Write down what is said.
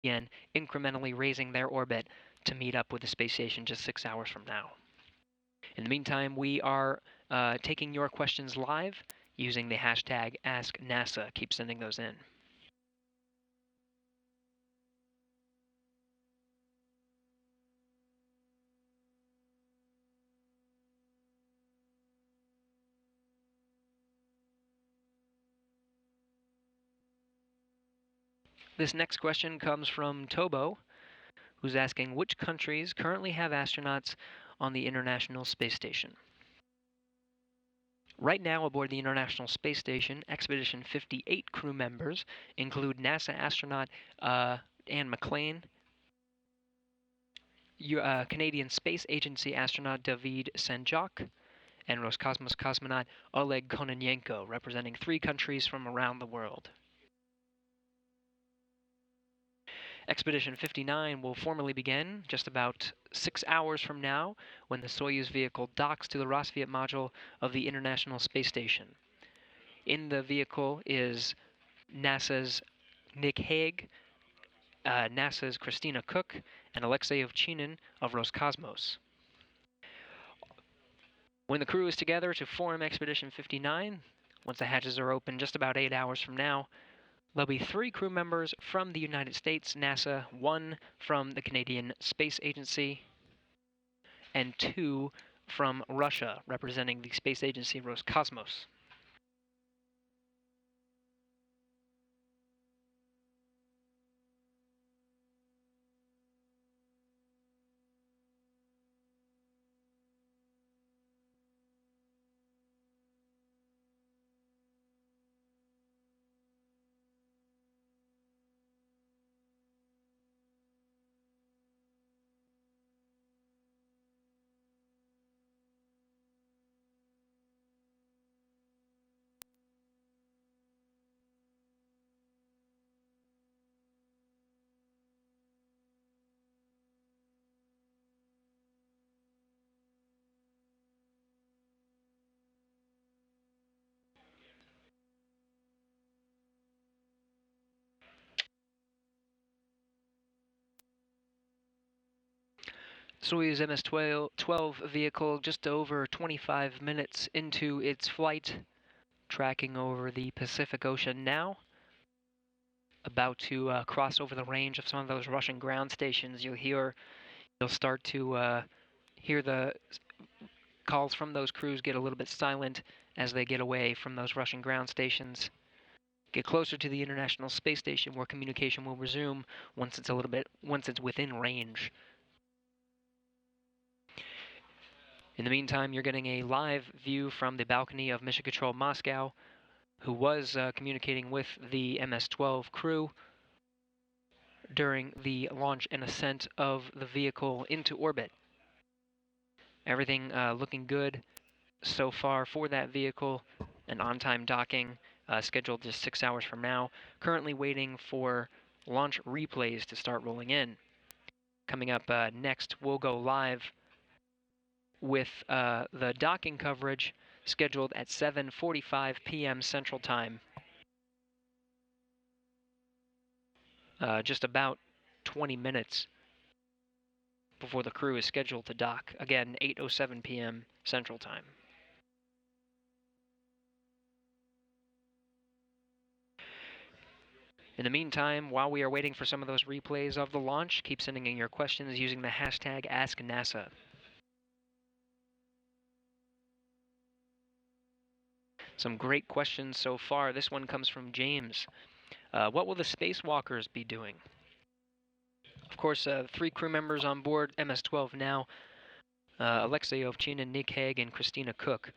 again, incrementally raising their orbit to meet up with the space station just 6 hours from now. In the meantime, we are taking your questions live using the hashtag AskNASA. Keep sending those in. This next question comes from Tobo, who's asking which countries currently have astronauts on the International Space Station. Right now, aboard the International Space Station, Expedition 58 crew members include NASA astronaut Anne McClain, Canadian Space Agency astronaut David Sanjok, and Roscosmos cosmonaut Oleg Kononenko, representing 3 countries from around the world. Expedition 59 will formally begin just about 6 hours from now when the Soyuz vehicle docks to the Rossviet module of the International Space Station. In the vehicle is NASA's Nick Hague, NASA's Christina Koch, and Alexei Ovchinin of Roscosmos. When the crew is together to form Expedition 59, once the hatches are open just about 8 hours from now, there'll be 3 crew members from the United States, NASA, 1 from the Canadian Space Agency, and 2 from Russia, representing the space agency Roscosmos. Soyuz MS-12 vehicle just over 25 minutes into its flight, tracking over the Pacific Ocean now. About to cross over the range of some of those Russian ground stations. You'll start to hear the calls from those crews get a little bit silent as they get away from those Russian ground stations. Get closer to the International Space Station where communication will resume once it's within range. In the meantime, you're getting a live view from the balcony of Mission Control Moscow, who was communicating with the MS-12 crew during the launch and ascent of the vehicle into orbit. Everything looking good so far for that vehicle. An on-time docking scheduled just 6 hours from now. Currently waiting for launch replays to start rolling in. Coming up next, we'll go live with the docking coverage scheduled at 7:45 p.m. Central Time. Just about 20 minutes before the crew is scheduled to dock. Again, 8:07 p.m. Central Time. In the meantime, while we are waiting for some of those replays of the launch, keep sending in your questions using the hashtag AskNASA. Some great questions so far. This one comes from James. What will the spacewalkers be doing? Of course, 3 crew members on board MS-12 now, Alexei Ovchinin, Nick Hague, and Christina Koch.